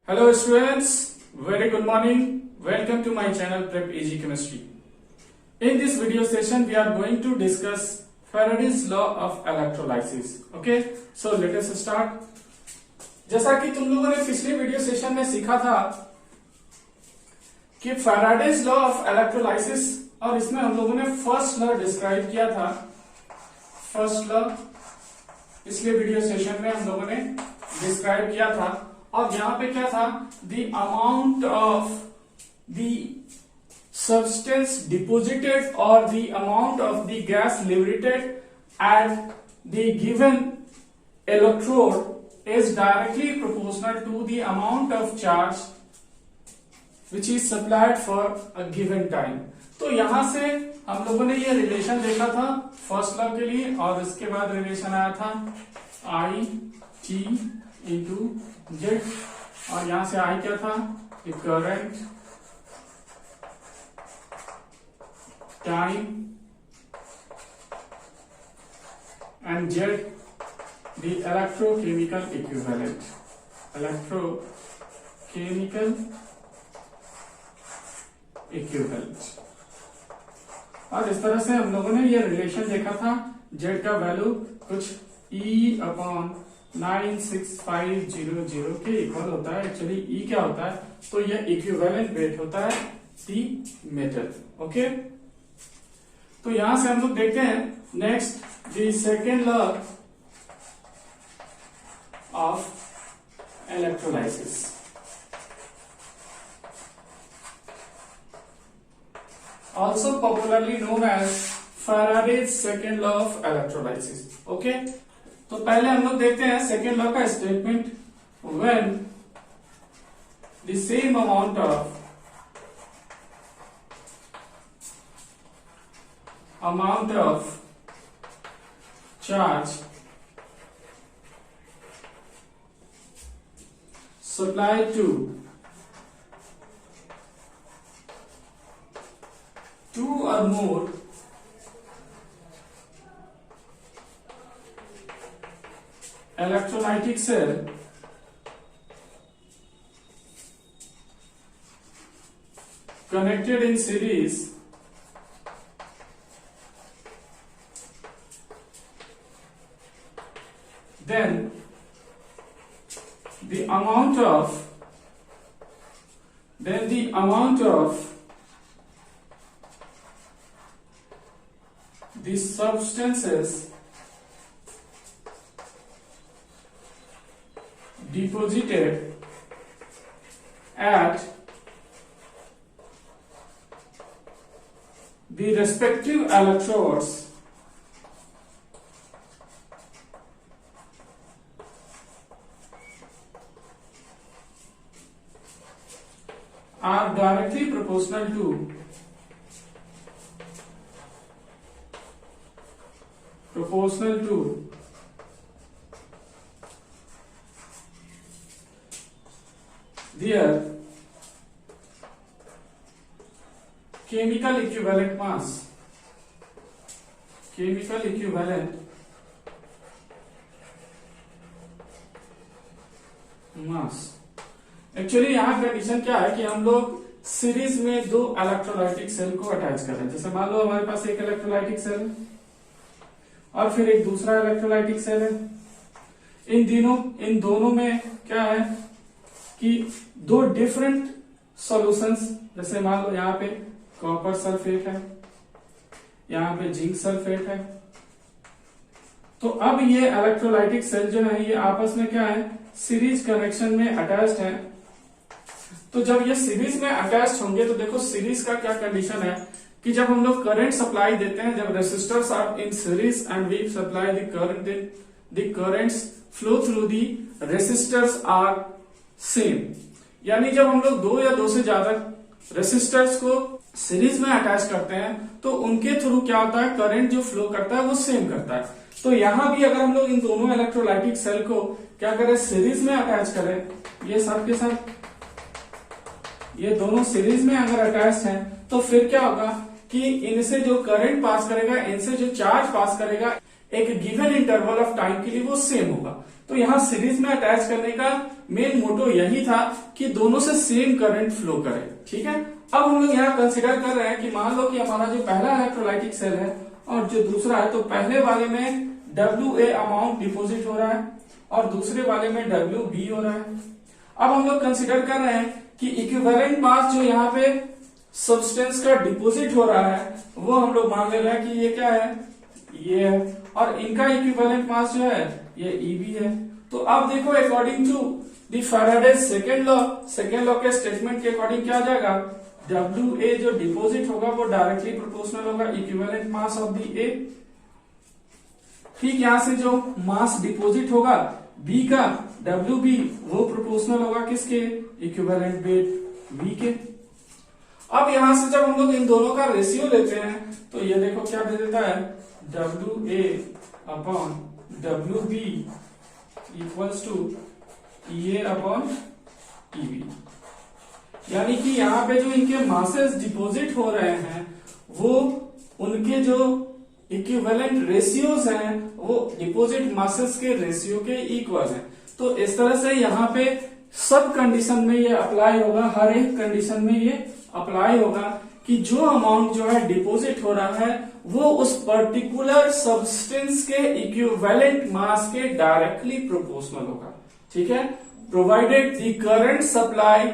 Hello students, very good morning. Welcome to my channel Prep Easy Chemistry. In this video session we are going to discuss Faraday's law of electrolysis. Okay, so let us start. जैसा कि तुम लोगों ने पिछले video session में सीखा था कि Faraday's law of electrolysis और इसमें हम लोगों ने फर्स्ट लॉ डिस्क्राइब किया था. फर्स्ट लॉ पिछले वीडियो सेशन में हम लोगों ने डिस्क्राइब किया था और यहां पे क्या था, the amount of the substance deposited or the amount of the gas liberated at the given electrode is directly proportional to the amount of charge which is supplied for a given time. तो यहां से हम लोगों ने ये relation देखा था first law के लिए और इसके बाद रिलेशन आया था I T इंटू जेड और यहां से I क्या था, current, time and Z the electrochemical equivalent. Electrochemical equivalent. और इस तरह से हम लोगों ने ये रिलेशन देखा था. Z का वैल्यू कुछ E अपॉन 96500 के इक्वल होता है. एक्चुअली E क्या होता है, तो ये इक्विवेलेंट वेट होता है दी मेटल. ओके, तो यहां से हम लोग देखते हैं next the second law of electrolysis. Also popularly known as Faraday's second law of electrolysis. Okay, तो पहले हम लोग देखते हैं सेकेंड लॉ का statement. When the same amount of charge supplied to two or more electrolytic cell connected in series then the amount of the substances deposited at the respective electrodes are directly proportional to their chemical equivalent mass. Actually यहाँ condition क्या है कि हम लोग series में दो electrolytic cell को attach कर रहे हैं. जैसे मान लो हमारे पास एक इलेक्ट्रोलाइटिक सेल है और फिर एक दूसरा इलेक्ट्रोलाइटिक सेल है. इन दोनों में क्या है कि दो डिफरेंट सॉल्यूशंस, जैसे मान लो यहाँ पे कॉपर सल्फेट है, यहाँ पे जिंक सल्फेट है. तो अब ये इलेक्ट्रोलाइटिक सेल जो है ये आपस में क्या है, सीरीज कनेक्शन में अटैच्ड है. तो जब ये सीरीज में अटैच्ड होंगे तो देखो सीरीज का क्या कंडीशन है कि जब हम लोग करंट सप्लाई देते हैं, जब resistors are in series and we supply the current, the currents flow through the resistors are same. यानी जब हम लोग दो या दो से ज्यादा रेसिस्टर्स को सीरीज में अटैच करते हैं तो उनके थ्रू क्या होता है, करंट जो फ्लो करता है वो सेम करता है. तो यहां भी अगर हम लोग इन दोनों इलेक्ट्रोलाइटिक सेल को क्या करें, सीरीज में अटैच करें, ये सब के सब ये दोनों सीरीज में अगर अटैच हैं तो फिर क्या होगा कि इनसे जो करंट पास करेगा, इनसे जो चार्ज पास करेगा, एक गिवन इंटरवल ऑफ टाइम के लिए वो सेम होगा। तो यहाँ सीरीज में अटैच करने का मेन मोटो यही था कि दोनों से सेम करंट फ्लो करे। ठीक है, अब हम लोग यहाँ कंसिडर कर रहे हैं कि मान लो कि हमारा जो पहला इलेक्ट्रोलाइटिक सेल है और जो दूसरा है, तो पहले वाले में WA अमाउंट डिपोजिट हो रहा है और दूसरे वाले में WB हो रहा है। अब हम लोग कंसिडर कर रहे हैं कि इक्विवेलेंट मास जो यहाँ पे सब्सटेंस का डिपोजिट हो रहा है वो हम लोग मान ले रहे हैं कि ये क्या है, ये है, और इनका इक्विवेलेंट मास जो है ये EB है। तो अब देखो according to the Faraday's second law के स्टेटमेंट के अकॉर्डिंग क्या आ जाएगा, WA जो डिपोजिट होगा वो डायरेक्टली प्रोपोर्शनल होगा equivalent mass of the A। ठीक, यहां से जो मास डिपोजिट होगा B का, WB वो प्रोपोर्शनल होगा किसके, इक्विवेलेंट वेट V के। अब यहां से जब हम लोग इन दोनों का रेशियो लेते हैं तो ये देखो क्या दे देता है, WA upon WB equals to EA upon EB। यानी कि यहाँ पे जो इनके मासेस डिपॉजिट हो रहे हैं वो उनके जो इक्विवेलेंट रेशियोज हैं वो डिपॉजिट मासेस के रेशियो के इक्वल हैं। तो इस तरह से यहाँ पे सब कंडीशन में ये अप्लाई होगा, हर एक कंडीशन में ये अप्लाई होगा कि जो अमाउंट जो है डिपॉजिट हो रहा है वो उस पर्टिकुलर सब्सटेंस के इक्विवेलेंट मास के डायरेक्टली प्रोपोर्शनल होगा। ठीक है, provided the current supply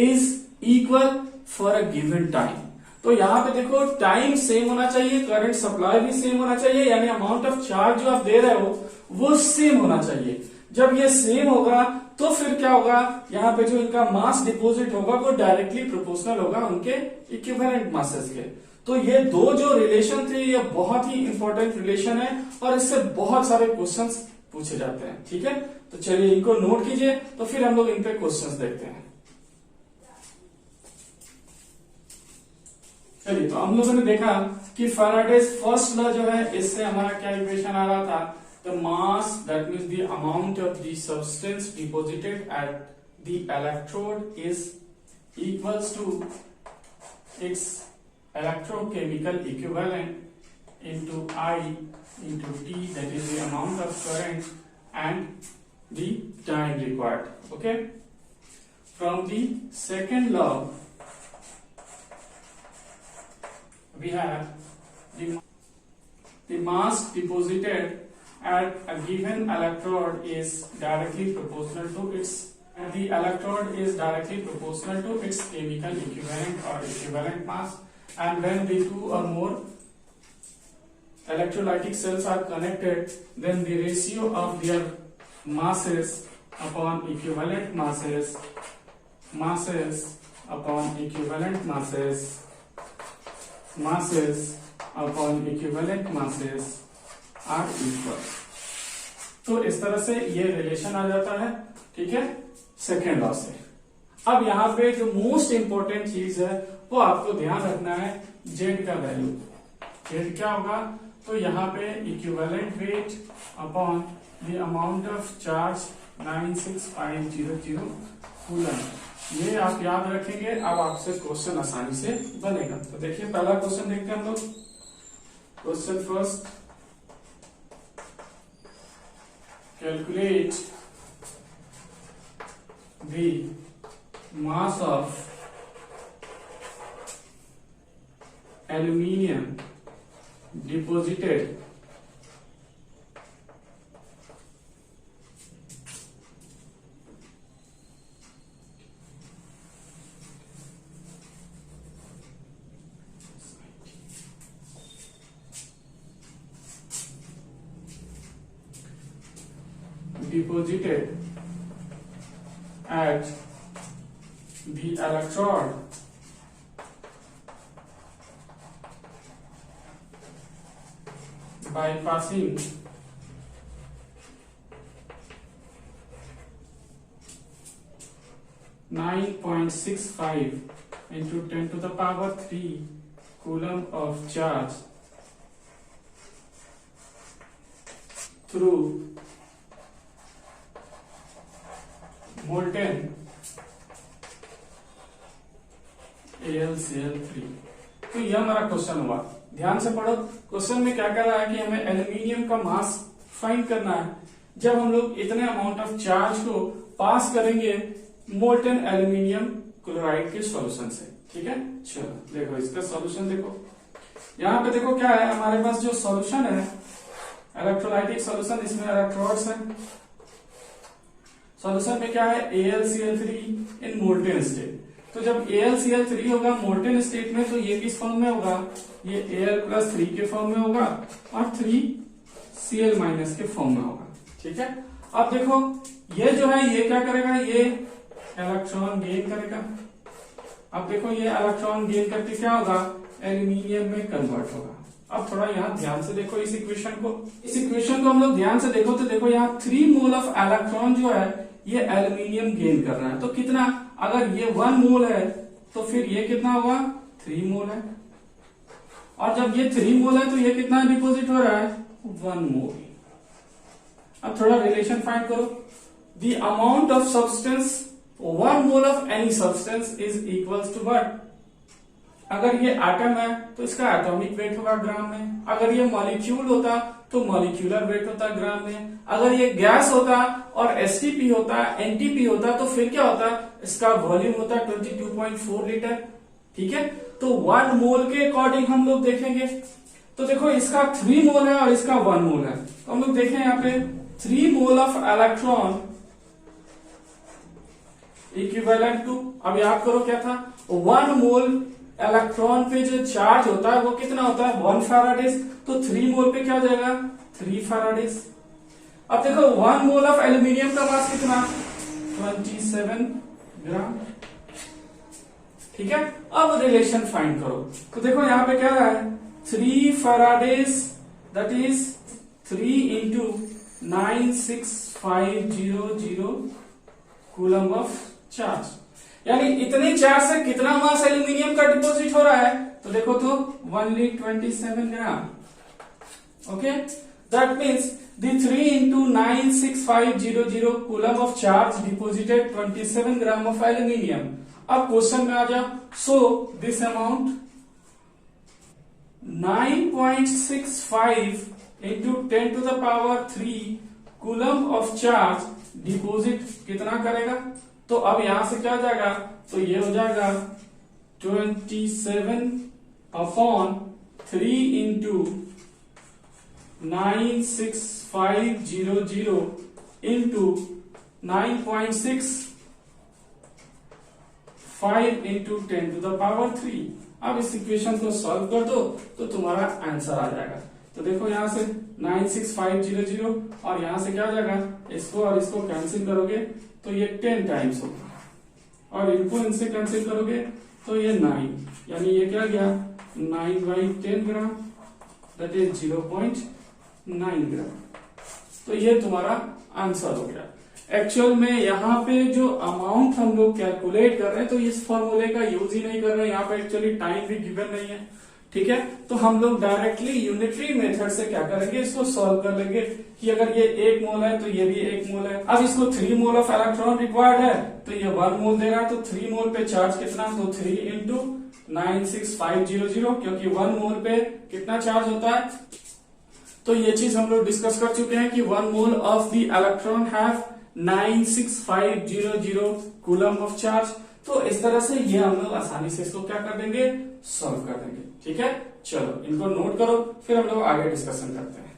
is equal for a given time. तो यहाँ पे देखो टाइम सेम होना चाहिए, करंट सप्लाई भी सेम होना चाहिए, यानी अमाउंट ऑफ चार्ज जो आप दे रहे हो वो सेम होना चाहिए। जब ये सेम होगा तो फिर क्या होगा, यहाँ पे जो इनका मास डिपॉजिट होगा वो डायरेक्टली प्रोपोर्शनल होगा उनके इक्विवेलेंट मासेस के। तो ये दो जो रिलेशन थे ये बहुत ही इंपॉर्टेंट रिलेशन है और इससे बहुत सारे क्वेश्चंस पूछे जाते हैं। ठीक है, तो चलिए इनको नोट कीजिए, तो फिर हम लोग इन पे क्वेश्चंस देखते हैं। चलिए, तो हम लोगों ने देखा कि फैराडेज फर्स्ट लॉ जो है इससे हमारा क्या इक्वेशन आ रहा था, the mass, that means the amount of the substance deposited at the electrode is equals to its electrochemical equivalent into I into T, that is the amount of current and the time required. Okay, from the second law we have the mass deposited at a given electrode is directly proportional to its chemical equivalent or equivalent mass, and when the two or more electrolytic cells are connected then the ratio of their masses upon equivalent masses upon equivalent masses upon equivalent masses are equal. तो इस तरह से ये relation आ जाता है। ठीक है, second law से। अब यहाँ पे जो मोस्ट इंपॉर्टेंट चीज है वो आपको ध्यान रखना है, जेड का वैल्यू। जेड क्या होगा, तो यहाँ पे equivalent weight upon the amount of charge 96500 coulomb, ये आप याद रखेंगे। अब आपसे क्वेश्चन आसानी से बनेगा। तो देखिए पहला क्वेश्चन देखते हैं हम लोग। Question first, calculate the mass of aluminium deposited at the electrode by passing (9.65) into 10 to the power 3 coulomb of charge through molten AlCl3। तो ये हमारा क्वेश्चन हुआ। ध्यान से पढ़ो। क्वेश्चन में क्या कर रहा है कि हमें एल्यूमिनियम का मास फाइंड करना है जब हम लोग इतने अमाउंट ऑफ चार्ज को पास करेंगे मोल्टेन एल्यूमिनियम क्लोराइड के सॉल्यूशन से। ठीक है, चलो देखो इसका सॉल्यूशन देखो। यहाँ पे देखो क्या है, हमारे पास जो सॉल्यूशन है इलेक्ट्रोलाइटिक सॉल्यूशन, इसमें इलेक्ट्रोड्स है। सॉल्यूशन में क्या है, AlCl3 इन मोल्टेन स्टेट। तो जब AlCl3 होगा मोल्टेन स्टेट में, तो ये किस फॉर्म में होगा, ये Al+3 के फॉर्म में होगा और 3Cl- के फॉर्म में होगा। ठीक है, अब देखो ये जो है ये क्या करेगा, ये इलेक्ट्रॉन गेन करेगा। अब देखो ये इलेक्ट्रॉन गेन करके क्या होगा, एल्यूमिनियम में कन्वर्ट होगा। अब थोड़ा यहाँ ध्यान से देखो इस इक्वेशन को। इस इक्वेशन को हम लोग ध्यान से देखो तो देखो यहाँ 3 मोल ऑफ इलेक्ट्रॉन जो है ये एल्यूमिनियम गेन कर रहा है। तो कितना, अगर ये 1 मोल है तो फिर ये कितना होगा, 3 मोल है। और जब ये 3 मोल है तो ये कितना डिपोजिट हो रहा है, 1 मोल। अब थोड़ा रिलेशन फाइंड करो। The amount of substance 1 mole of any substance is equals to what. अगर ये एटम है तो इसका एटॉमिक वेट होगा ग्राम में। अगर ये मॉलिक्यूल होता तो मॉलिक्यूलर वेट होता ग्राम में। अगर ये गैस होता और एसटीपी होता, एनटीपी होता, तो फिर क्या होता, इसका वॉल्यूम होता 22.4 लीटर। ठीक है, तो 1 मोल के अकॉर्डिंग हम लोग देखेंगे। तो देखो इसका 3 मोल है और इसका 1 मोल है, तो हम लोग देखें यहाँ पे 3 mole of electron equivalent to, अब याद करो क्या था, 1 मोल इलेक्ट्रॉन पे जो चार्ज होता है वो कितना होता है, 1 फैराडेज। तो 3 मोल पे क्या हो जाएगा, 3 फैराडेज। अब देखो 1 मोल ऑफ एल्यूमिनियम का मास कितना, 27 ग्राम। ठीक है, अब रिलेशन फाइंड करो। तो देखो यहाँ पे क्या रहा है, 3 Faraday's that is 3 into 96500 coulomb of charge. यानी इतने चार्ज से कितना मास एल्यूमिनियम का डिपॉजिट हो रहा है, तो देखो तो 127 gram. Okay, that means the 3 into 96500 coulomb of charge deposited 27 gram of aluminium. अब क्वेश्चन में आ जाओ। So this amount 9.65 into 10 to the power 3 coulomb of charge deposit कितना करेगा। तो अब यहां से क्या हो जाएगा, तो ये हो जाएगा 27/3 into 96500 into 9.65 into 10 to the power 3। अब इस इक्वेशन को सॉल्व कर दो तो तुम्हारा आंसर आ जाएगा। तो देखो यहां से 96500 और यहां से क्या हो जाएगा, इसको और इसको कैंसिल करोगे तो ये 10 टाइम्स होगा, और इनको इनसे कैंसिल करोगे तो ये 9, यानी ये क्या गया 9/10 ग्राम, दैट इज 0.9 ग्राम। तो ये तुम्हारा आंसर हो गया। एक्चुअल में यहाँ पे जो अमाउंट हम लोग कैलकुलेट कर रहे हैं तो इस फॉर्मूले का यूज ही नहीं कर रहे हैं, यहाँ पे एक्चुअली टाइम भी गिवन नहीं है। ठीक है, तो हम लोग डायरेक्टली यूनिटरी मेथड से क्या करेंगे, इसको सॉल्व कर लेंगे कि अगर ये 1 मोल है तो ये भी 1 मोल है। अब इसको 3 मोल ऑफ इलेक्ट्रॉन रिक्वायर्ड है तो ये 1 मोल दे रहा है, तो 3 मोल पे चार्ज कितना, तो 3 इंटू 96500, क्योंकि 1 मोल पे कितना चार्ज होता है। तो ये चीज हम लोग डिस्कस कर चुके हैं कि 1 mole of the electron have 96500 coulomb of charge. तो इस तरह से ये हम लोग आसानी से इसको क्या कर देंगे, सॉल्व कर देंगे। ठीक है, चलो इनको नोट करो, फिर हम लोग आगे डिस्कशन करते हैं।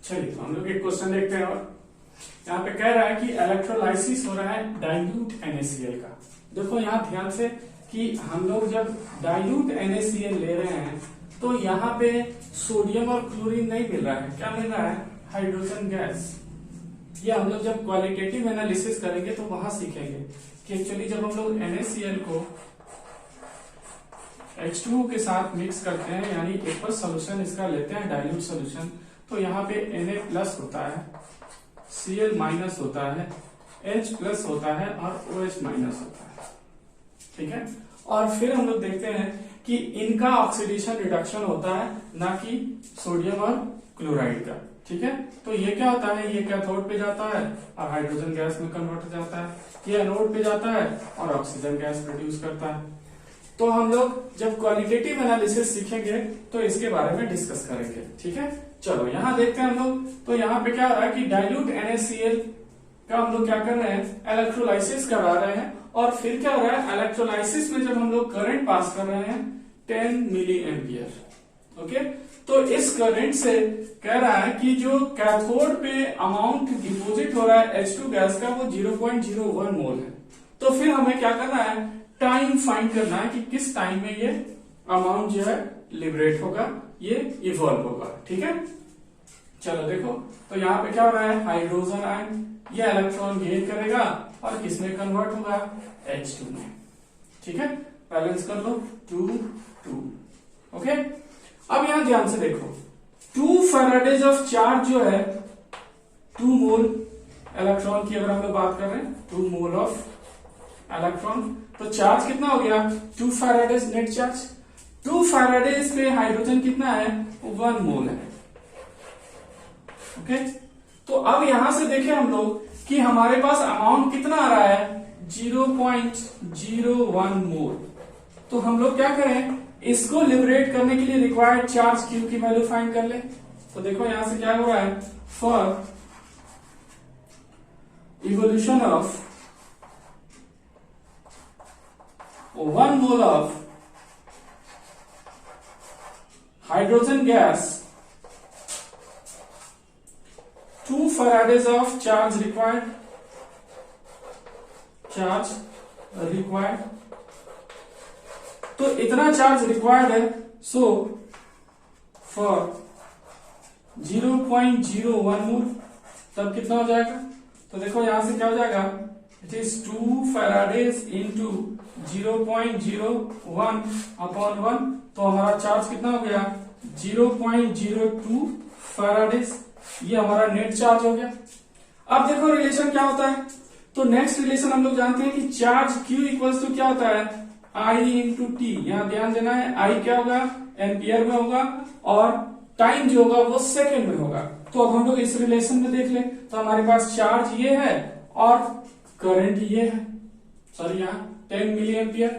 चलिए तो हम लोग एक क्वेश्चन देखते हैं। और यहाँ पे कह रहा है कि इलेक्ट्रोलाइसिस हो रहा है डाइल्यूट NaCl का। देखो यहाँ ध्यान से कि हम लोग जब डाइल्यूट NaCl ले रहे हैं तो यहाँ पे सोडियम और क्लोरीन नहीं मिल रहा है, क्या मिल रहा है, हाइड्रोजन गैस। ये हम लोग जब क्वालिटेटिव एनालिसिस करेंगे तो वहां सीखेंगे कि एक्चुअली जब हम लोग NaCl को H2O के साथ मिक्स करते हैं, यानी एक्वस सोल्यूशन इसका लेते हैं डाइल्यूट सोल्यूशन, तो यहाँ पे Na+ होता है, Cl- होता है, H+ होता है और OH- होता है। ठीक है, और फिर हम लोग देखते हैं कि इनका ऑक्सीडेशन रिडक्शन होता है, ना कि सोडियम और क्लोराइड का। ठीक है, तो ये क्या होता है, ये कैथोड पे जाता है और हाइड्रोजन गैस में कन्वर्ट हो जाता है, ये एनोड पे जाता है और ऑक्सीजन गैस प्रोड्यूस करता है। तो हम लोग जब क्वालिटेटिव एनालिसिस सीखेंगे तो इसके बारे में डिस्कस करेंगे, ठीक है। चलो यहाँ देखते हैं हम लोग, तो यहाँ पे क्या हो रहा है कि डाइल्यूट NaCl का हम लोग क्या कर रहे हैं, इलेक्ट्रोलाइसिस करा रहे हैं, और फिर क्या हो रहा है, इलेक्ट्रोलाइसिस में जब हम लोग करंट पास कर रहे हैं 10 मिली एम्पियर, ओके। तो इस करंट से कह रहा है कि जो कैथोड पे अमाउंट डिपॉजिट हो रहा है H2 गैस का वो 0.01 मोल है। तो फिर हमें क्या करना है, टाइम फाइंड करना है कि किस टाइम में ये अमाउंट जो है लिबरेट होगा, ये इवॉल्व होगा, ठीक है। चलो देखो, तो यहाँ पे क्या हो रहा है, हाइड्रोजन आयन ये इलेक्ट्रॉन गेन करेगा और किसमें कन्वर्ट होगा, H2 में, ठीक है। बैलेंस कर लो 2 2, ओके। अब यहां ध्यान से देखो, 2 फैराडेज ऑफ चार्ज जो है 2 मोल इलेक्ट्रॉन की अगर हम लोग बात कर रहे हैं, 2 मोल ऑफ इलेक्ट्रॉन, तो चार्ज कितना हो गया, 2 फैराडेज नेट चार्ज। 2 फैराडेज पे हाइड्रोजन कितना है, 1 मोल है, ओके। तो अब यहां से देखें हम लोग कि हमारे पास अमाउंट कितना आ रहा है, 0.01 मोल। तो हम लोग क्या करें, इसको लिबरेट करने के लिए रिक्वायर्ड चार्ज Q की वैल्यू फाइंड कर ले। तो देखो यहां से क्या हो रहा है, for evolution of 1 mole of hydrogen gas, 2 Faraday's of charge required, तो इतना चार्ज रिक्वायर्ड है। सो फॉर 0.01 मोल तब कितना हो जाएगा, तो देखो यहां से क्या हो जाएगा, it is 2 Faraday's into 0.01 upon 1, तो हमारा चार्ज कितना हो गया, 0.02 फैराडेज, ये हमारा नेट चार्ज हो गया। अब देखो रिलेशन क्या होता है, तो नेक्स्ट रिलेशन हम लोग जानते हैं कि चार्ज Q इक्वल्स टू क्या होता है, I इंटू टी। यहां ध्यान देना है, I क्या होगा, एम्पियर में होगा, और टाइम जो होगा वो सेकेंड में होगा। तो अब हम लोग इस रिलेशन में देख ले, तो हमारे पास चार्ज ये है और करंट ये है, सॉरी यहाँ 10 मिली एम्पियर।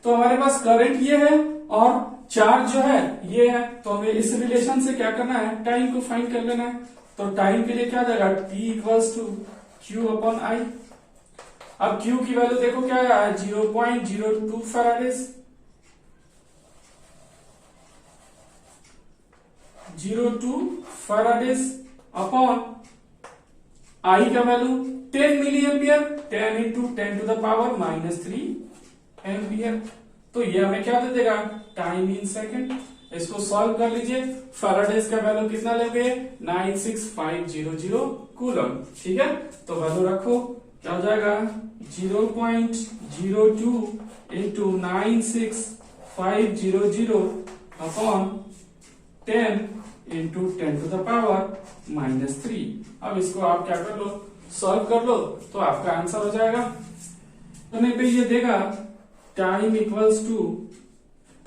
तो हमारे पास करंट ये है और चार्ज जो है ये है। तो हमें इस रिलेशन से क्या करना है, टाइम को फाइंड कर लेना है। तो टाइम के लिए क्या जाएगा, T equals to Q upon I। अब Q की वैल्यू देखो क्या है, 0.02 फैराडेज, 0.02 फैराडेज अपॉन I का value 10 milli ampere, 10 into 10 to the power -3 ampere. तो ये हमें क्या दे देगा, टाइम इन सेकेंड। इसको सॉल्व कर लीजिए, फैराडेज का वैल्यू कितना लोगे, 96500 कूलम, ठीक है। तो वैल्यू रखो, क्या हो जाएगा, 0.02 into 96500 upon 10 into 10 to the power -3। अब इसको आप क्या कर लो, सॉल्व कर लो, तो आपका आंसर हो जाएगा। तो पे ये देगा टाइम इक्वल्स टू,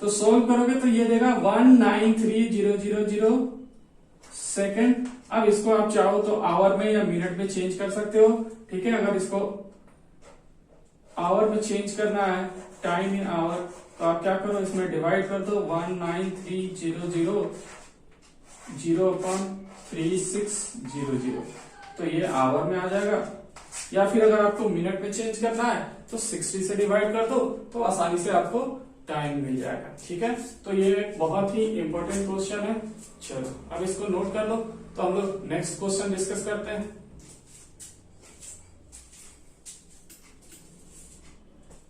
तो सोल्व करोगे तो ये देगा 193000 सेकेंड। अब इसको आप चाहो तो आवर में या मिनट में चेंज कर सकते हो, ठीक है। अगर इसको आवर में चेंज करना है, टाइम इन आवर, तो आप क्या करो, इसमें डिवाइड कर दो, 19300 0.3600, तो ये आवर में आ जाएगा। या फिर अगर आपको मिनट में चेंज करना है तो 60 से डिवाइड कर दो, तो आसानी से आपको टाइम मिल जाएगा, ठीक है। तो ये बहुत ही इंपॉर्टेंट क्वेश्चन है। चलो अब इसको नोट कर लो, तो हम लोग नेक्स्ट क्वेश्चन डिस्कस करते हैं।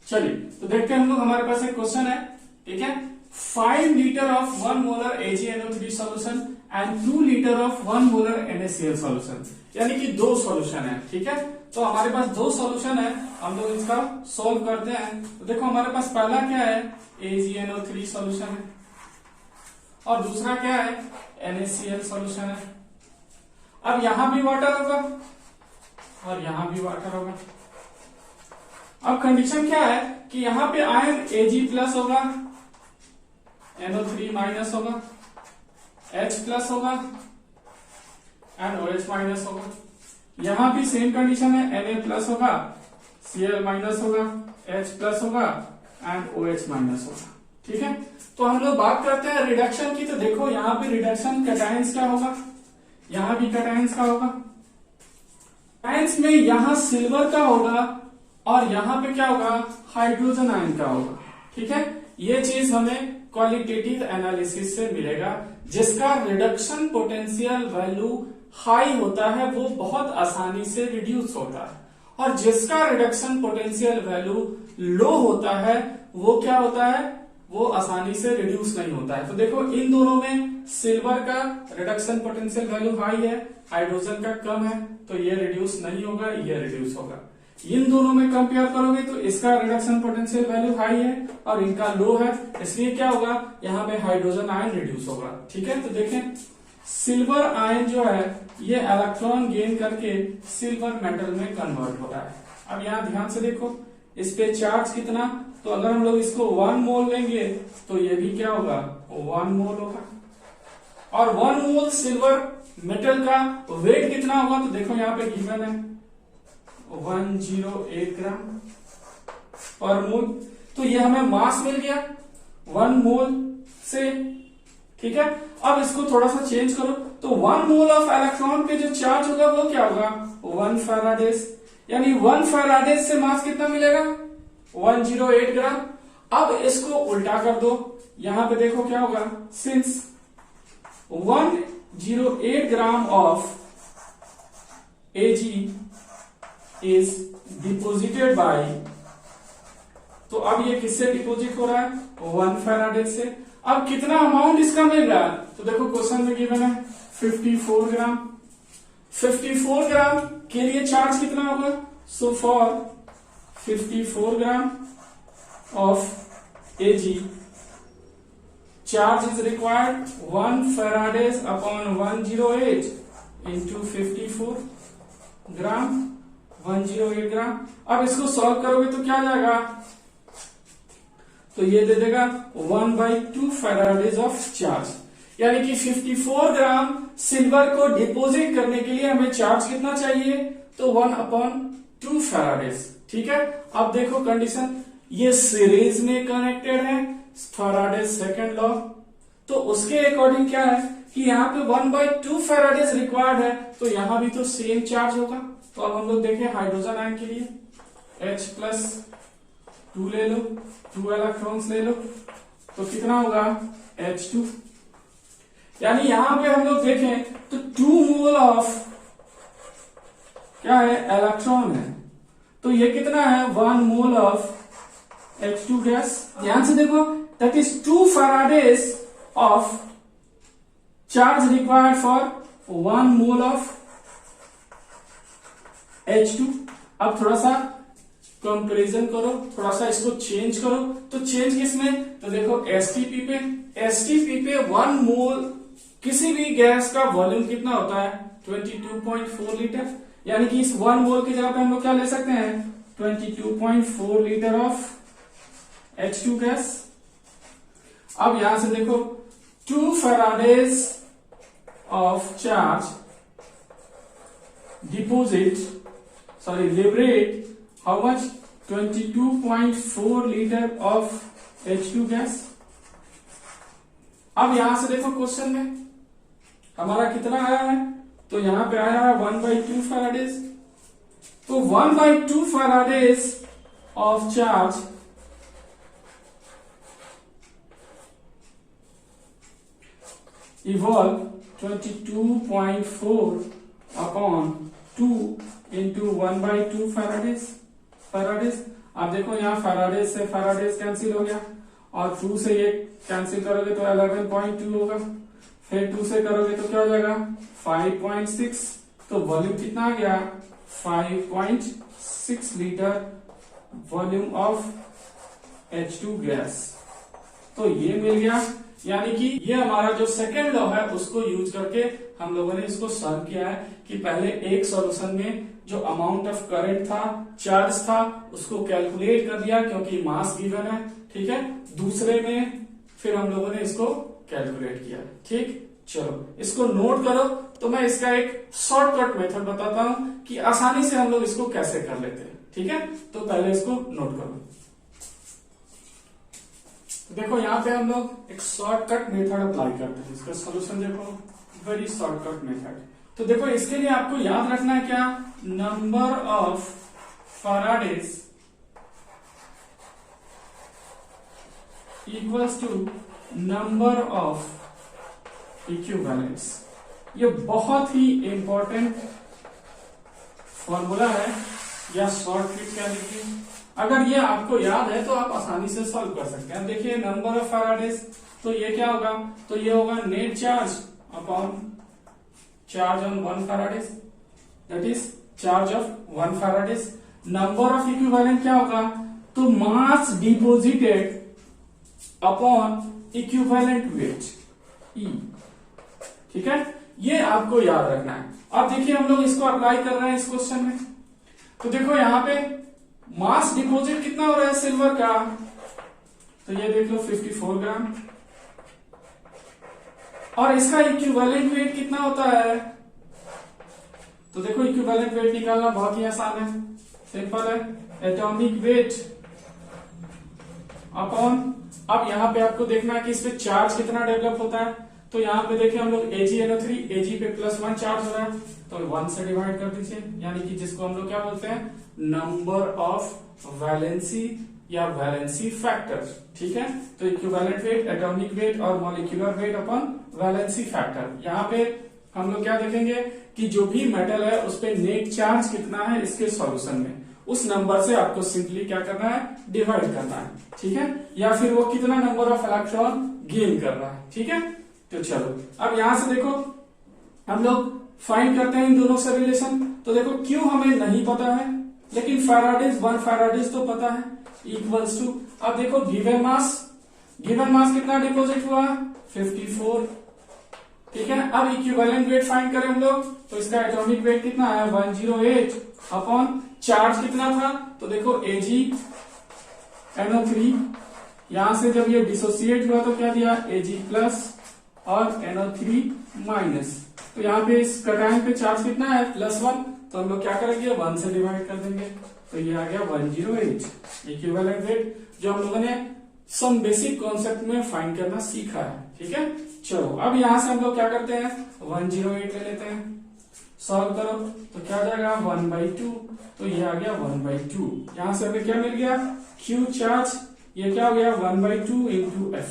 चलिए तो देखते हैं हम लोग, हमारे पास एक क्वेश्चन है, ठीक है। 5 litre of 1 molar AgNO3 solution and 2 litre of 1 molar NaCl solution, यानी कि 2 सॉल्यूशन है, ठीक है। तो हमारे पास 2 सॉल्यूशन है, हम लोग इसका सोल्व करते हैं। तो देखो हमारे पास पहला क्या है, AgNO3 सॉल्यूशन है, और दूसरा क्या है, NaCl सॉल्यूशन है। अब यहां भी वाटर होगा और यहां भी वाटर होगा। अब कंडीशन क्या है कि यहां पे आयन Ag प्लस होगा, NO3 माइनस होगा, H प्लस होगा एंड OH माइनस होगा। यहां भी सेम कंडीशन है, Na प्लस होगा, Cl माइनस होगा, H प्लस होगा एंड OH माइनस होगा। ठीक है, तो हम लोग बात करते हैं रिडक्शन की। तो देखो यहाँ पे रिडक्शन कैटायंस का होगा, यहाँ भी कैटायंस का होगा। कैटायंस में यहाँ सिल्वर का होगा और यहाँ पे क्या होगा, हाइड्रोजन आयन का होगा। ठीक है, ये चीज हमें क्वालिटेटिव एनालिसिस से मिलेगा। जिसका रिडक्शन पोटेंशियल वैल्यू हाई होता है वो बहुत आसानी से रिड्यूस होता है, और जिसका रिडक्शन पोटेंशियल वैल्यू लो होता है वो क्या होता है, वो आसानी से रिड्यूस नहीं होता है। तो देखो इन दोनों में सिल्वर का रिडक्शन पोटेंशियल वैल्यू हाई है, हाइड्रोजन का कम है, तो ये रिड्यूस नहीं होगा, ये रिड्यूस होगा। इन दोनों में कंपेयर करोगे तो इसका रिडक्शन पोटेंशियल वैल्यू हाई है और इनका लो है, इसलिए क्या होगा, यहाँ पे हाइड्रोजन आयन रिड्यूस होगा। ठीक है, तो देखें सिल्वर आयन जो है ये इलेक्ट्रॉन गेन करके सिल्वर मेटल में कन्वर्ट हो रहा है। अब यहाँ ध्यान से देखो, इस पे चार्ज कितना, तो अगर हम लोग इसको 1 मोल लेंगे तो ये भी क्या होगा, 1 मोल होगा। और 1 मोल सिल्वर मेटल का वेट कितना होगा, तो देखो यहाँ पे गिवन है 108 ग्राम पर मोल। तो ये हमें मास मिल गया 1 मोल से। ठीक है, अब इसको थोड़ा सा चेंज करो तो 1 मोल ऑफ इलेक्ट्रॉन पे जो चार्ज होगा वो क्या होगा, 1 फैराडेज। यानी 1 फैराडेज से मास कितना मिलेगा, 108 ग्राम। अब इसको उल्टा कर दो, यहां पे देखो क्या होगा, since 108 gram of Ag is deposited bye, तो अब ये किससे डिपोजिट हो रहा है, 1 फैराडेज से। अब कितना अमाउंट इसका मिल रहा है, तो देखो क्वेश्चन में गिवन है 54 ग्राम। 54 ग्राम के लिए चार्ज कितना होगा, so for 54 gram of Ag charge is required 1 Faraday's upon 108 into 54 ग्राम, 108 ग्राम। अब इसको सॉल्व करोगे तो क्या आ जाएगा, तो ये दे देगा 1/2 फैराडेज ऑफ चार्ज। यानी कि 54 ग्राम सिल्वर को डिपोजिट करने के लिए हमें चार्ज कितना चाहिए, तो 1/2 फैराडेज। ठीक है, अब देखो कंडीशन, ये सीरीज में कनेक्टेड है, फैराडेज सेकंड लॉ, तो उसके अकॉर्डिंग क्या है कि यहाँ पे 1/2 फैराडेज रिक्वायर्ड है, तो यहां भी तो सेम चार्ज होगा। तो अब हम लोग देखें हाइड्रोजन आयन के लिए H+2 ले लो, 2 इलेक्ट्रॉन्स ले लो, तो कितना होगा H2। यानी यहां पे हम लोग देखें तो 2 मोल ऑफ क्या है, इलेक्ट्रॉन है, तो ये कितना है, 1 मोल ऑफ H2 गैस। ध्यान से देखो, that is 2 Faraday's of charge required for 1 mole of H2। अब थोड़ा सा कंपैरिजन करो, थोड़ा सा इसको चेंज करो, तो चेंज किसमें, तो देखो एसटीपी पे। एसटीपी पे 1 मोल किसी भी गैस का वॉल्यूम कितना होता है, 22.4 लीटर। यानी कि इस 1 मोल की जगह पे हम लोग क्या ले सकते हैं, 22.4 लीटर ऑफ H2 गैस। अब यहां से देखो 2 Faraday's of charge liberate how much, 22.4 litre of H2 gas. अब यहां से देखो क्वेश्चन में हमारा कितना आया है, तो यहां पे आया है 1/2 फैराडेज। तो 1/2 Faraday's of charge evolve 22.4 upon 2 into 1/2 Faraday's. अब देखो यहाँ फैराडेज से फैराडेज कैंसिल हो गया, और 2 से ये कैंसिल करोगे तो 11.2 होगा, फिर 2 से करोगे तो क्या हो जाएगा 5.6, तो वॉल्यूम कितना आ गया 5.6 litre volume of H2 gas. तो ये मिल गया। यानी कि ये हमारा जो सेकेंड लॉ है उसको यूज करके हम लोगों ने इसको सॉल्व किया है कि पहले एक सॉल्यूशन में जो अमाउंट ऑफ करंट था, चार्ज था, उसको कैलकुलेट कर दिया क्योंकि मास गिवन है। ठीक है, दूसरे में फिर हम लोगों ने इसको कैलकुलेट किया। ठीक, चलो इसको नोट करो। तो मैं इसका एक शॉर्टकट मेथड बताता हूं कि आसानी से हम लोग इसको कैसे कर लेते हैं। ठीक है, तो पहले इसको नोट करो। देखो यहाँ पे हम लोग एक शॉर्टकट मेथड अप्लाई करते हैं। इसका सॉल्यूशन देखो, वेरी शॉर्टकट मेथड। तो देखो इसके लिए आपको याद रखना है क्या, number of faradays equals to number of equivalents. ये बहुत ही इंपॉर्टेंट फॉर्मूला है या शॉर्ट ट्रिक कह लीजिए। अगर ये आपको याद है तो आप आसानी से सॉल्व कर सकते हैं। देखिए नंबर ऑफ फैराडेज, तो ये क्या होगा, तो ये होगा net charge upon charge on 1 Faraday's, that is charge of 1 Faraday's. Number of equivalent क्या होगा, तो मास डिपोजिटेड अपॉन इक्विवेलेंट वेट ई। ठीक है, ये आपको याद रखना है। अब देखिए हम लोग इसको अप्लाई कर रहे हैं इस क्वेश्चन में। तो देखो यहां पे मास डिपॉजिट कितना हो रहा है सिल्वर का, तो ये देख लो 54 ग्राम, और इसका इक्विवेलेंट वेट कितना होता है, तो देखो इक्विवेलेंट वेट निकालना बहुत ही आसान है, सिंपल है, एटॉमिक वेट अपॉन, अब यहां पे आपको देखना है कि इस पे चार्ज कितना डेवलप होता है। तो यहाँ पे देखिए हम लोग AgNO3, Ag पे +1 चार्ज हो रहा है, तो 1 से डिवाइड कर दीजिए, यानी कि जिसको हम लोग क्या बोलते हैं, नंबर ऑफ वैलेंसी या वैलेंसी फैक्टर। ठीक है, तो इक्विवेलेंट वेट, एटॉमिक वेट और molecular weight upon valency factor. यहाँ पे हम लोग क्या देखेंगे कि जो भी मेटल है उस पे नेट चार्ज कितना है इसके सॉल्यूशन में, उस नंबर से आपको सिंपली क्या करना है, डिवाइड करना है। ठीक है, या फिर वो कितना नंबर ऑफ इलेक्ट्रॉन गेन कर रहा है। ठीक है, तो चलो अब यहां से देखो हम लोग फाइंड करते हैं इन दोनों से रिलेशन। तो देखो क्यों हमें नहीं पता है, लेकिन फैराडेज 1 फैराडेज तो पता है, इक्वल्स टू, अब देखो गिवन मास कितना डिपॉजिट हुआ, 54। ठीक है, अब इक्विवेलेंट वेट फाइंड करें हम लोग, तो इसका एटॉमिक वेट कितना है, 108 अपॉन चार्ज कितना था, तो देखो AgNO3, यहां से जब ये डिसोसिएट हुआ तो क्या दिया, Ag+ और NO3-, तो यहाँ पे इस कटायन पे चार्ज कितना है, +1, तो हम लोग क्या करेंगे, 1 से डिवाइड कर देंगे, तो ये आ गया 108 इक्विवेलेंट वेट, जो हम लोगों ने सम बेसिक कॉन्सेप्ट में फाइंड करना सीखा है। ठीक है, चलो अब यहां से हम लोग क्या करते हैं, 108 ले लेते हैं, सॉल्व करो तो क्या आ जाएगा, 1/2, तो ये आ गया 1/2। यहां से हमें क्या मिल गया, Q चार्ज, ये क्या हो गया, 1/2 इंटू F।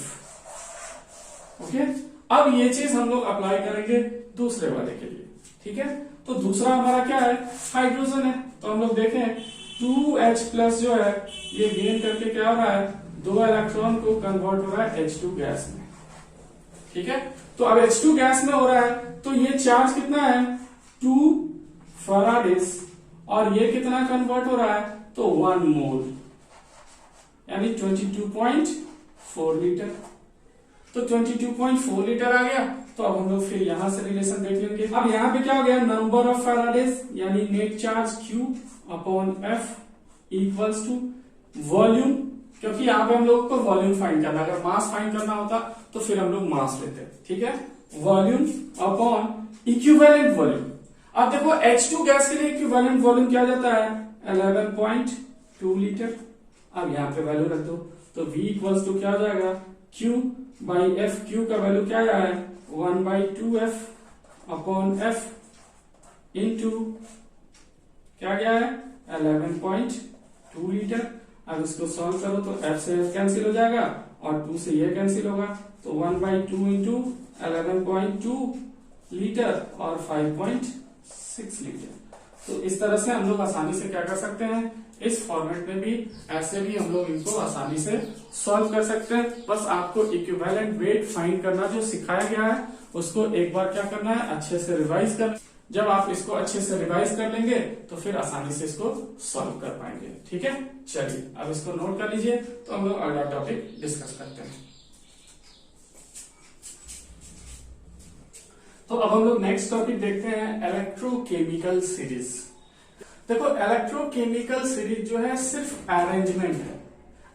ओके, अब ये चीज हम लोग अप्लाई करेंगे दूसरे वाले के लिए। ठीक है, तो दूसरा हमारा क्या है, हाइड्रोजन है, तो हम लोग देखें 2H+ जो है ये गेन करके क्या हो रहा है, 2 इलेक्ट्रॉन को कन्वर्ट हो रहा है H2 गैस में। ठीक है, तो अब H2 गैस में हो रहा है, तो ये चार्ज कितना है, 2 फैराडेज, और ये कितना कन्वर्ट हो रहा है, तो 1 मोल, यानी 22.4 लीटर। तो 22.4 लीटर आ गया। तो अब हम लोग फिर यहां से रिलेशन देख लेंगे। अब यहां पे क्या हो गया, नंबर ऑफ फैराडेज यानी net charge Q upon F equals to volume, क्योंकि यहाँ पे हम लोग को वॉल्यूम फाइंड करना, अगर मास फाइंड करना होता तो फिर हम लोग मास लेते। ठीक है, वॉल्यूम अपॉन इक्विवेलेंट वॉल्यूम। अब देखो H2 गैस के लिए इक्विवेलेंट वॉल्यूम क्या जाता है, 11.2 लीटर। अब यहाँ पे वैल्यू रख दो, तो V इक्वल्स टू क्या हो जाएगा, Q बाई F। Q का वैल्यू क्या आया है, 1/2F अपॉन F इंटू क्या गया है, 11.2 लीटर। अब इसको सॉल्व करो तो F से F कैंसिल हो जाएगा और 2 से ये कैंसिल होगा, तो 1/2 इंटू 11.2 लीटर और 5.6 लीटर। तो इस तरह से हम लोग आसानी से क्या कर सकते हैं, इस फॉर्मेट में भी ऐसे भी हम लोग इनको आसानी से सॉल्व कर सकते हैं। बस आपको इक्विवेलेंट वेट फाइंड करना जो सिखाया गया है उसको एक बार क्या करना है, अच्छे से रिवाइज करना। जब आप इसको अच्छे से रिवाइज कर लेंगे तो फिर आसानी से इसको सॉल्व कर पाएंगे। ठीक है, चलिए अब इसको नोट कर लीजिए, तो हम लोग अगला टॉपिक डिस्कस करते हैं। तो अब हम लोग नेक्स्ट टॉपिक देखते हैं, इलेक्ट्रोकेमिकल सीरीज। देखो इलेक्ट्रोकेमिकल सीरीज जो है सिर्फ अरेंजमेंट है,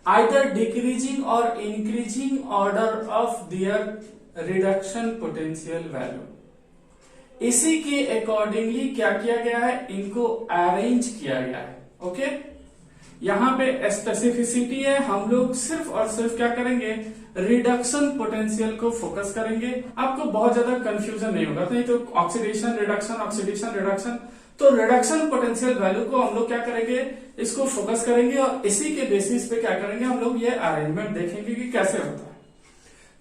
आइदर डिक्रीजिंग और increasing order of their reduction potential value. इसी के अकॉर्डिंगली क्या किया गया है, इनको अरेंज किया गया है। ओके, यहाँ पे स्पेसिफिसिटी है, हम लोग सिर्फ और सिर्फ क्या करेंगे, रिडक्शन पोटेंशियल को फोकस करेंगे। आपको बहुत ज्यादा कंफ्यूजन नहीं होगा, नहीं तो ऑक्सीडेशन रिडक्शन, ऑक्सीडेशन रिडक्शन, तो रिडक्शन पोटेंशियल वैल्यू को हम लोग क्या करेंगे, इसको फोकस करेंगे और इसी के बेसिस पे क्या करेंगे, हम लोग ये अरेंजमेंट देखेंगे कि कैसे होता है।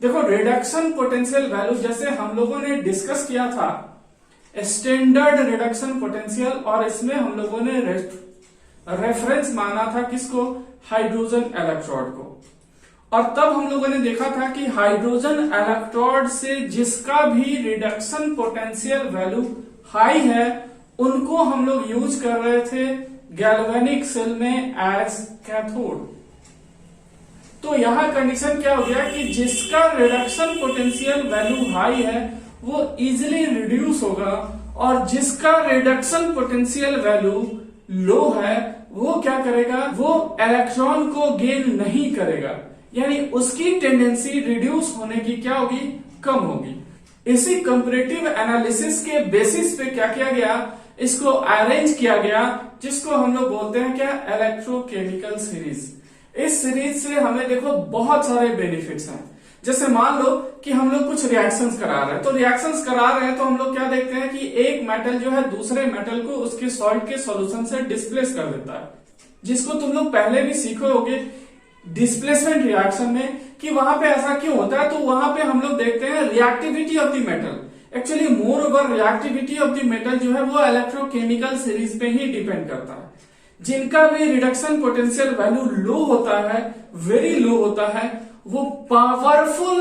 देखो रिडक्शन पोटेंशियल वैल्यू जैसे हम लोगों ने डिस्कस किया था स्टैंडर्ड रिडक्शन पोटेंशियल, और इसमें हम लोगों ने रेफरेंस माना था किसको, हाइड्रोजन इलेक्ट्रोड को। और तब हम लोगों ने देखा था कि हाइड्रोजन इलेक्ट्रोड से जिसका भी रिडक्शन पोटेंशियल वैल्यू हाई है उनको हम लोग यूज कर रहे थे गैल्वेनिक सेल में एज कैथोड। तो यहां कंडीशन क्या हो गया कि जिसका रिडक्शन पोटेंशियल वैल्यू हाई है वो इजिली रिड्यूस होगा, और जिसका रिडक्शन पोटेंशियल वैल्यू लो है वो क्या करेगा, वो इलेक्ट्रॉन को गेन नहीं करेगा, यानी उसकी टेंडेंसी रिड्यूस होने की क्या होगी, कम होगी। इसी कंपैरेटिव एनालिसिस के बेसिस पे क्या किया गया, इसको अरेंज किया गया, जिसको हम लोग बोलते हैं क्या, इलेक्ट्रोकेमिकल सीरीज। इस सीरीज से हमें देखो बहुत सारे बेनिफिट्स हैं। जैसे मान लो कि हम लोग कुछ रिएक्शंस करा रहे हैं, तो रिएक्शंस करा रहे हैं तो हम लोग क्या देखते हैं कि एक मेटल जो है दूसरे मेटल को उसके सॉल्ट के सॉल्यूशन से डिस्प्लेस कर देता है, जिसको तुम लोग पहले भी सीखे होगे डिस्प्लेसमेंट रिएक्शन में कि वहां पे ऐसा क्यों होता है। तो वहां पे हम लोग देखते हैं reactivity of the metal, actually more over reactivity of the metal जो है वो इलेक्ट्रोकेमिकल सीरीज पे ही डिपेंड करता है। जिनका भी रिडक्शन पोटेंशियल वैल्यू लो होता है, वेरी लो होता है, वो पावरफुल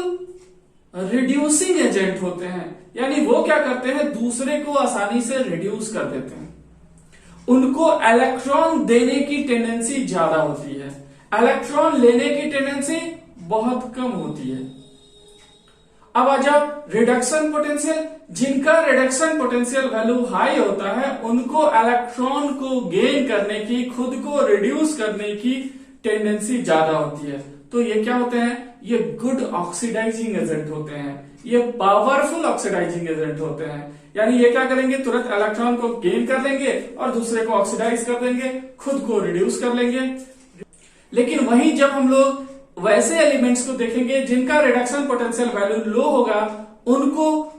रिड्यूसिंग एजेंट होते हैं, यानी वो क्या करते हैं, दूसरे को आसानी से रिड्यूस कर देते हैं। उनको इलेक्ट्रॉन देने की टेंडेंसी ज्यादा होती है, इलेक्ट्रॉन लेने की टेंडेंसी बहुत कम होती है। अब आ जाओ रिडक्शन पोटेंशियल, जिनका रिडक्शन पोटेंशियल वैल्यू हाई होता है उनको इलेक्ट्रॉन को गेन करने की, खुद को रिड्यूस करने की टेंडेंसी ज्यादा होती है। तो ये क्या होते हैं, ये गुड ऑक्सीडाइजिंग एजेंट होते हैं, ये पावरफुल ऑक्सीडाइजिंग एजेंट होते हैं, यानी ये क्या करेंगे, तुरंत इलेक्ट्रॉन को गेन कर लेंगे और दूसरे को ऑक्सीडाइज कर देंगे, खुद को रिड्यूस कर लेंगे। लेकिन वहीं जब हम लोग वैसे एलिमेंट्स को देखेंगे जिनका रिडक्शन पोटेंशियल वैल्यू लो होगा, उनको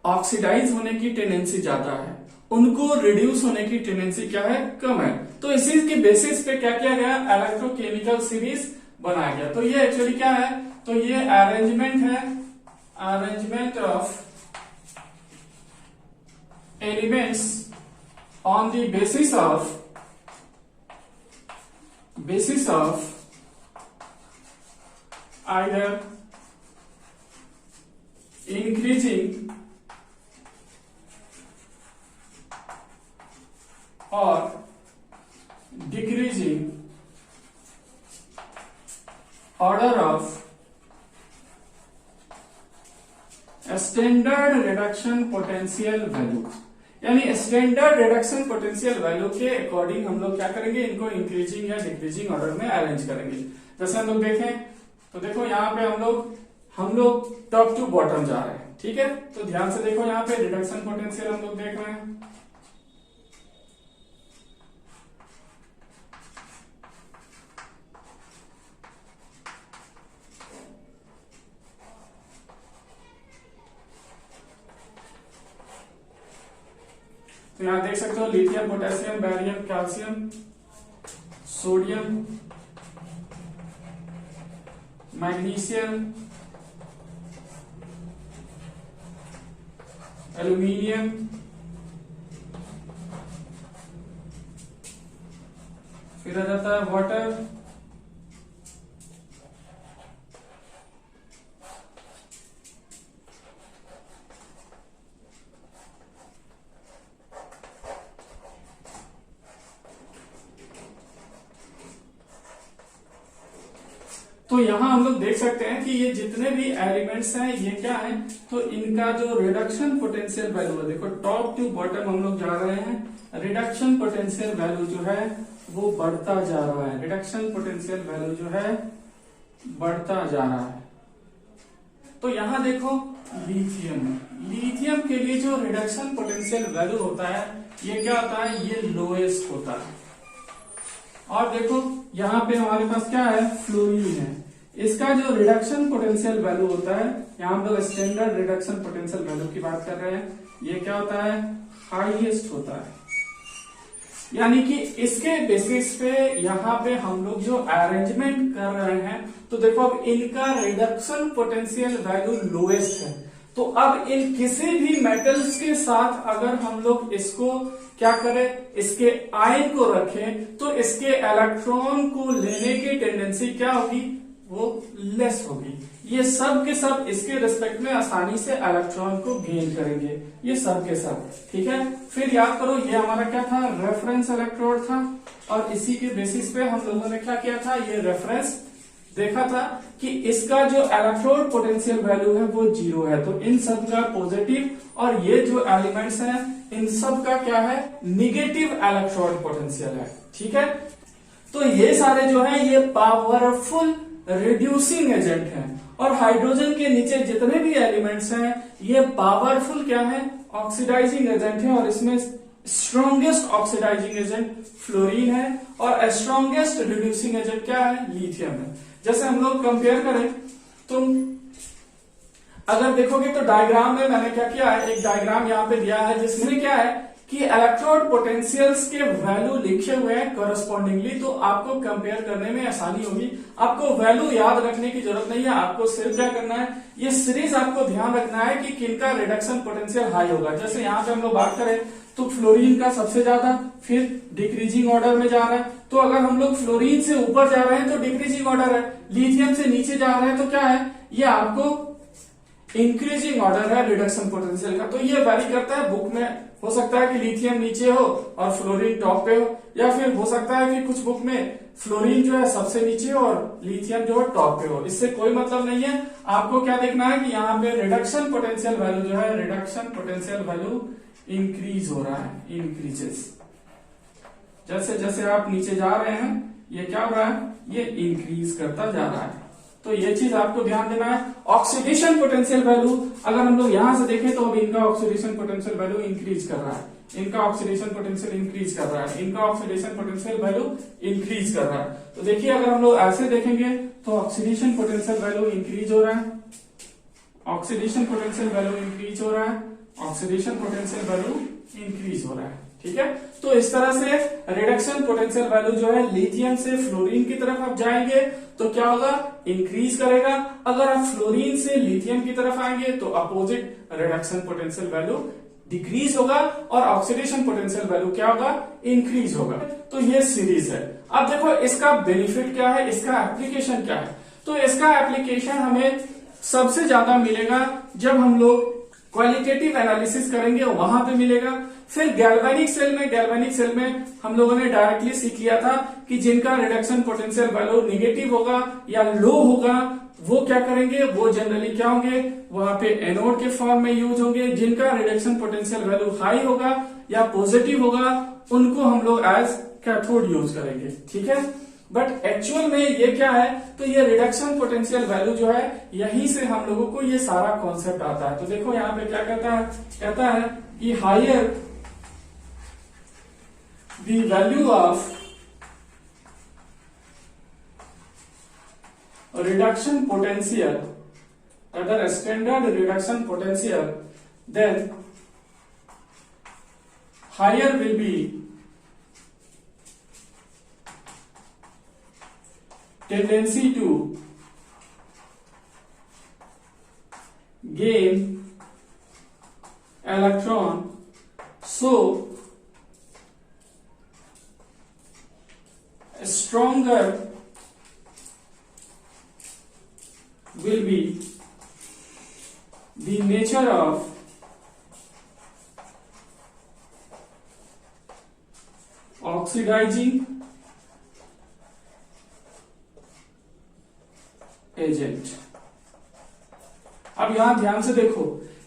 ऑक्सीडाइज होने की टेंडेंसी ज्यादा है, उनको रिड्यूस होने की टेंडेंसी क्या है, कम है। तो इसी के बेसिस पे क्या किया गया, इलेक्ट्रोकेमिकल सीरीज बनाया गया। तो ये एक्चुअली क्या है, तो ये अरेंजमेंट है, arrangement of elements on the basis of either increasing or decreasing order of standard reduction potential value, यानी स्टैंडर्ड रिडक्शन पोटेंशियल वैल्यू के अकॉर्डिंग हम लोग क्या करेंगे, इनको इंक्रीजिंग या डिक्रीजिंग ऑर्डर में अरेंज करेंगे। जैसे हम लोग देखें तो देखो यहाँ पे हम लोग टॉप टू बॉटम जा रहे हैं, ठीक है। तो ध्यान से देखो यहाँ पे रिडक्शन पोटेंशियल हम लोग देख रहे हैं, तो यहां देख सकते हो lithium, potassium, barium, calcium, sodium, magnesium, aluminium, फिर आ जाता है वाटर, तो यहां हम लोग देख सकते हैं कि ये जितने भी एलिमेंट्स हैं ये क्या हैं, तो इनका जो रिडक्शन पोटेंशियल वैल्यू है, देखो टॉप टू बॉटम हम लोग जा रहे हैं, रिडक्शन पोटेंशियल वैल्यू जो है वो बढ़ता जा रहा है, रिडक्शन पोटेंशियल वैल्यू जो है बढ़ता जा रहा है। तो यहां देखो लिथियम के लिए जो रिडक्शन पोटेंशियल वैल्यू होता है ये क्या होता है, ये लोएस्ट होता है। और देखो यहाँ पे हमारे पास क्या है, फ्लोरीन है। इसका जो रिडक्शन पोटेंशियल वैल्यू होता है, यहाँ हम लोग स्टैंडर्ड रिडक्शन पोटेंशियल वैल्यू की बात कर रहे हैं, ये क्या होता है, हाईएस्ट होता है। यानी कि इसके बेसिस पे यहाँ पे हम लोग जो अरेंजमेंट कर रहे हैं, तो देखो अब इनका रिडक्शन पोटेंशियल वैल्यू लोएस्ट है। तो अब इन किसी भी मेटल्स के साथ अगर हम लोग इसको क्या करें, इसके आयन को रखें, तो इसके इलेक्ट्रॉन को लेने की टेंडेंसी क्या होगी, वो लेस होगी। ये सब के सब इसके रिस्पेक्ट में आसानी से इलेक्ट्रॉन को गेन करेंगे, ये सब के सब, ठीक है। फिर याद करो ये हमारा क्या था, रेफरेंस इलेक्ट्रोड था, और इसी के बेसिस पे हम लोगों ने क्या किया था, ये रेफरेंस देखा था कि इसका जो इलेक्ट्रोड पोटेंशियल वैल्यू है वो 0 है। तो इन सब का पॉजिटिव, और ये जो एलिमेंट्स हैं इन सब का क्या है, निगेटिव इलेक्ट्रोड पोटेंशियल है, ठीक है। तो ये सारे जो है ये पावरफुल रिड्यूसिंग एजेंट हैं, और हाइड्रोजन के नीचे जितने भी एलिमेंट्स हैं ये पावरफुल क्या है, ऑक्सीडाइजिंग एजेंट है। और इसमें स्ट्रॉन्गेस्ट ऑक्सीडाइजिंग एजेंट फ्लोरीन है, और स्ट्रॉन्गेस्ट रिड्यूसिंग एजेंट क्या है, लिथियम है। जैसे हम लोग कंपेयर करें, तुम अगर देखोगे तो डायग्राम में मैंने क्या किया है, एक डायग्राम यहाँ पे दिया है जिसमें क्या है कि इलेक्ट्रोड पोटेंशियल्स के वैल्यू लिखे हुए हैं करस्पॉन्डिंगली, तो आपको कंपेयर करने में आसानी होगी। आपको वैल्यू याद रखने की जरूरत नहीं है, आपको सिर्फ क्या करना है, ये सीरीज आपको ध्यान रखना है कि किनका रिडक्शन पोटेंशियल हाई होगा। जैसे यहाँ पे हम लोग बात करें तो फ्लोरीन का सबसे ज्यादा, फिर डिक्रीजिंग ऑर्डर में जा रहा है। तो अगर हम लोग फ्लोरीन से ऊपर जा रहे हैं तो डिक्रीजिंग ऑर्डर है, लिथियम से नीचे जा रहे हैं तो क्या है, ये आपको इंक्रीजिंग ऑर्डर है रिडक्शन पोटेंशियल का। तो ये वैरी करता है, बुक में हो सकता है कि लिथियम नीचे हो और फ्लोरीन टॉप पे हो, या फिर हो सकता है कि कुछ बुक में फ्लोरीन जो है सबसे नीचे हो और लिथियम जो है टॉप पे हो। इससे कोई मतलब नहीं है। आपको क्या देखना है कि यहाँ पे रिडक्शन पोटेंशियल वैल्यू जो है, रिडक्शन पोटेंशियल वैल्यू इंक्रीज हो रहा है, इंक्रीजेस। जैसे जैसे आप नीचे जा रहे हैं ये क्या हो रहा है, ये इंक्रीज करता जा रहा है। तो ये चीज आपको ध्यान देना है। ऑक्सीडेशन पोटेंशियल वैल्यू अगर हम लोग यहां से देखें तो अब इनका ऑक्सीडेशन पोटेंशियल वैल्यू इंक्रीज कर रहा है, इनका ऑक्सीडेशन पोटेंशियल इंक्रीज कर रहा है, इनका ऑक्सीडेशन पोटेंशियल वैल्यू इंक्रीज कर रहा है। तो देखिए अगर हम लोग ऐसे देखेंगे तो ऑक्सीडेशन पोटेंशियल वैल्यू इंक्रीज हो रहा है, ऑक्सीडेशन पोटेंशियल वैल्यू इंक्रीज हो रहा है, ऑक्सीडेशन पोटेंशियल वैल्यू इंक्रीज हो रहा है, ठीक है। तो इस तरह से रिडक्शन पोटेंशियल वैल्यू जो है लिथियम से फ्लोरीन की तरफ आप जाएंगे तो क्या होगा, इंक्रीज करेगा। अगर आप फ्लोरीन से लिथियम की तरफ आएंगे तो opposite reduction potential value decrease होगा, और ऑक्सीडेशन पोटेंशियल वैल्यू क्या होगा, इंक्रीज होगा। तो ये सीरीज है। अब देखो इसका बेनिफिट क्या है, इसका एप्लीकेशन क्या है। तो इसका एप्लीकेशन हमें सबसे ज्यादा मिलेगा जब हम लोग क्वालिटेटिव एनालिसिस करेंगे, वहां पे मिलेगा। फिर गैल्वेनिक सेल में हम लोगों ने डायरेक्टली सीख लिया था कि जिनका रिडक्शन पोटेंशियल वैल्यू निगेटिव होगा या लो होगा वो क्या करेंगे, वो जनरली क्या होंगे, वहां पे एनोड के फॉर्म में यूज होंगे। जिनका रिडक्शन पोटेंशियल वैल्यू हाई होगा या पॉजिटिव होगा उनको हम लोग एज कैथोड यूज करेंगे, ठीक है। बट एक्चुअल में ये क्या है, तो ये रिडक्शन पोटेंशियल वैल्यू जो है यहीं से हम लोगों को ये सारा कॉन्सेप्ट आता है। तो देखो यहाँ पे क्या कहता है कि higher the value of reduction potential, अगर standard reduction potential, then higher will be tendency to gain electron, so stronger will be the nature of oxidizing agent. अब यहां ध्यान से देखो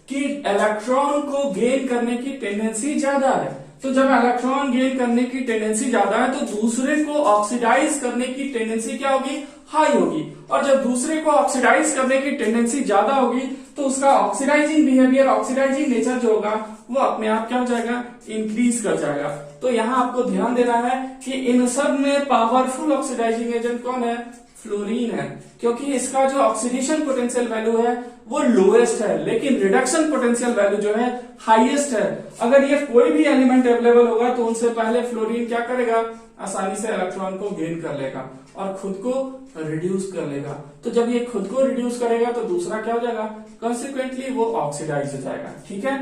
कि इलेक्ट्रॉन को गेन करने की टेंडेंसी ज्यादा है। तो जब इलेक्ट्रॉन गेन करने की टेंडेंसी ज्यादा है तो दूसरे को ऑक्सीडाइज करने की टेंडेंसी क्या होगी, हाई होगी। और जब दूसरे को ऑक्सीडाइज करने की टेंडेंसी ज्यादा होगी तो उसका ऑक्सीडाइजिंग बिहेवियर, ऑक्सीडाइजिंग नेचर जो होगा वो अपने आप क्या हो जाएगा, इंक्रीज कर जाएगा। तो यहाँ आपको ध्यान देना है कि इन सब में पावरफुल ऑक्सीडाइजिंग एजेंट कौन है, फ्लोरीन है, क्योंकि इसका जो ऑक्सीडेशन पोटेंशियल वैल्यू है वो लोएस्ट है, लेकिन रिडक्शन पोटेंशियल वैल्यू जो है हाईएस्ट है। अगर ये कोई भी एलिमेंट अवेलेबल होगा तो उनसे पहले फ्लोरीन क्या करेगा, आसानी से इलेक्ट्रॉन को गेन कर लेगा और खुद को रिड्यूस कर लेगा। तो जब ये खुद को रिड्यूस करेगा तो दूसरा क्या हो जाएगा, कंसिक्वेंटली वो ऑक्सीडाइज हो जाएगा। ठीक है,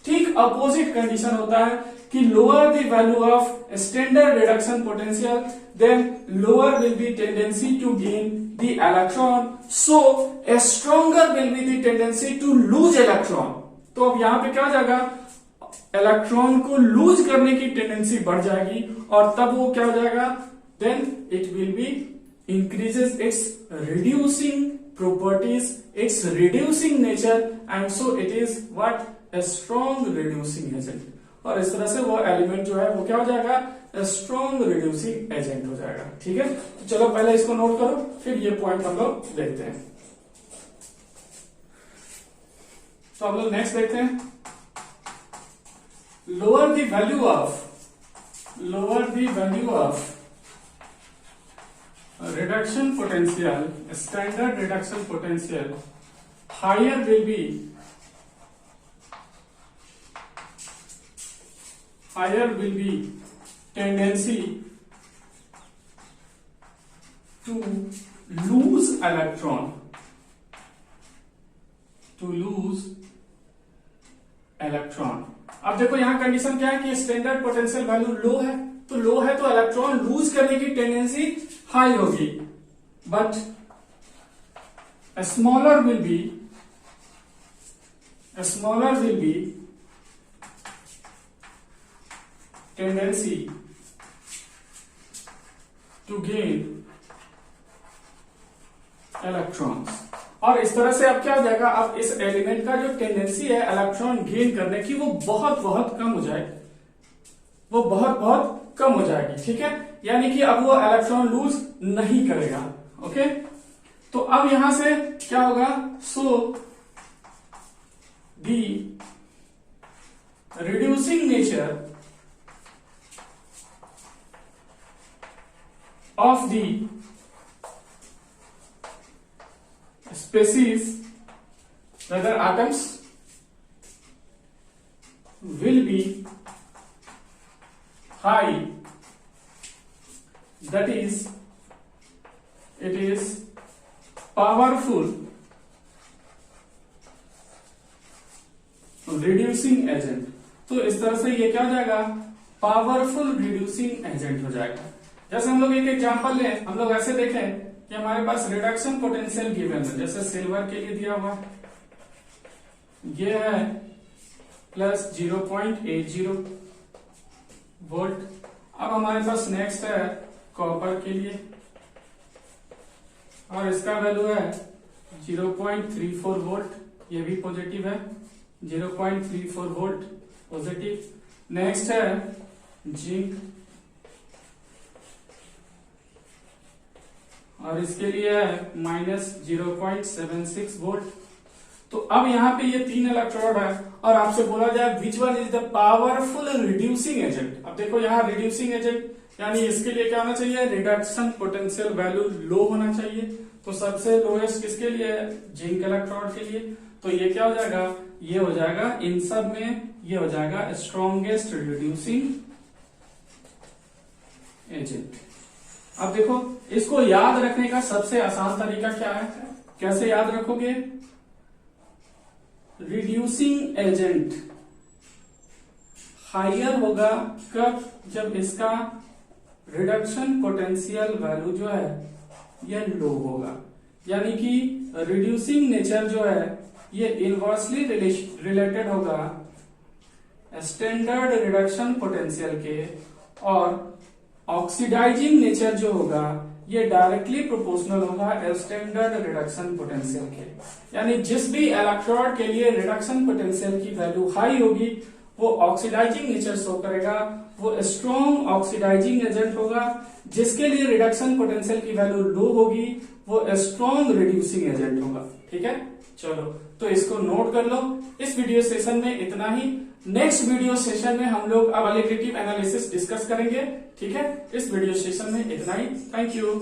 ठीक अपोजिट कंडीशन होता है कि lower the value of standard reduction potential then lower will be tendency to gain the electron, so stronger will be the tendency to lose electron. तो अब यहां पे क्या हो जाएगा, इलेक्ट्रॉन को लूज करने की टेंडेंसी बढ़ जाएगी और तब वो क्या हो जाएगा, then it will be increases its reducing properties, its reducing nature, and so it is what, a strong reducing agent। और इस तरह से वो एलिमेंट जो है वो क्या हो जाएगा, स्ट्रॉन्ग रिड्यूसिंग एजेंट हो जाएगा। ठीक है, तो चलो पहले इसको नोट करो, फिर ये पॉइंट हम लोग देखते हैं। तो हम लोग नेक्स्ट देखते हैं, lower the value of reduction potential, standard reduction potential, higher will be tendency to lose electron, अब देखो यहां कंडीशन क्या है कि स्टैंडर्ड पोटेंशियल वैल्यू लो है, तो लो है तो इलेक्ट्रॉन लूज करने की टेंडेंसी हाई होगी, but smaller will be tendency to gain electrons. और इस तरह से अब क्या हो जाएगा, अब इस एलिमेंट का जो टेंडेंसी है इलेक्ट्रॉन गेन करने की वो बहुत बहुत कम हो जाएगी, वो बहुत बहुत कम हो जाएगी। ठीक है, यानी कि अब वो इलेक्ट्रॉन लूज नहीं करेगा। ओके, तो अब यहां से क्या होगा, so the reducing nature of the species, whether atoms, will be high, that is, it is powerful reducing agent। तो इस तरह से ये क्या हो जाएगा, पावरफुल रिड्यूसिंग एजेंट हो जाएगा। जैसे हम लोग एक एग्जांपल लें, हम लोग ऐसे देखें कि हमारे पास रिडक्शन पोटेंशियल गिवन है, जैसे सिल्वर के लिए दिया हुआ ये है प्लस 0.80 वोल्ट। अब हमारे पास नेक्स्ट है कॉपर के लिए और इसका वैल्यू है 0.34 वोल्ट, ये भी पॉजिटिव है, 0.34 वोल्ट पॉजिटिव। नेक्स्ट है जिंक और इसके लिए है माइनस 0.76 वोल्ट। तो अब यहाँ पे ये 3 इलेक्ट्रोड है और आपसे बोला जाए which one is the powerful reducing agent. अब देखो यहाँ रिड्यूसिंग एजेंट यानी इसके लिए क्या होना चाहिए, रिडक्शन पोटेंशियल वैल्यू लो होना चाहिए। तो सबसे लोएस्ट किसके लिए है, जिंक इलेक्ट्रोड के लिए। तो ये क्या हो जाएगा, ये हो जाएगा इन सब में ये हो जाएगा स्ट्रॉन्गेस्ट रिड्यूसिंग एजेंट। अब देखो इसको याद रखने का सबसे आसान तरीका क्या है, कैसे याद रखोगे, रिड्यूसिंग एजेंट हायर होगा कब, जब इसका रिडक्शन पोटेंशियल वैल्यू जो है ये लो होगा। यानी कि रिड्यूसिंग नेचर जो है ये इनवर्सली रिलेटेड होगा स्टैंडर्ड रिडक्शन पोटेंशियल के, और ऑक्सीडाइजिंग नेचर जो होगा ये डायरेक्टली प्रोपोर्शनल होगा स्टैंडर्ड रिडक्शन पोटेंशियल के। यानी जिस भी इलेक्ट्रोड के लिए रिडक्शन पोटेंशियल की वैल्यू हाई होगी वो ऑक्सीडाइजिंग नेचर शो करेगा, वो स्ट्रॉन्ग ऑक्सीडाइजिंग एजेंट होगा। जिसके लिए रिडक्शन पोटेंशियल की वैल्यू लो होगी वो स्ट्रॉन्ग रिड्यूसिंग एजेंट होगा। ठीक है, चलो तो इसको नोट कर लो। इस वीडियो सेशन में इतना ही। नेक्स्ट वीडियो सेशन में हम लोग अवैलिबिलिटी एनालिसिस डिस्कस करेंगे। ठीक है, इस वीडियो सेशन में इतना ही। Thank you.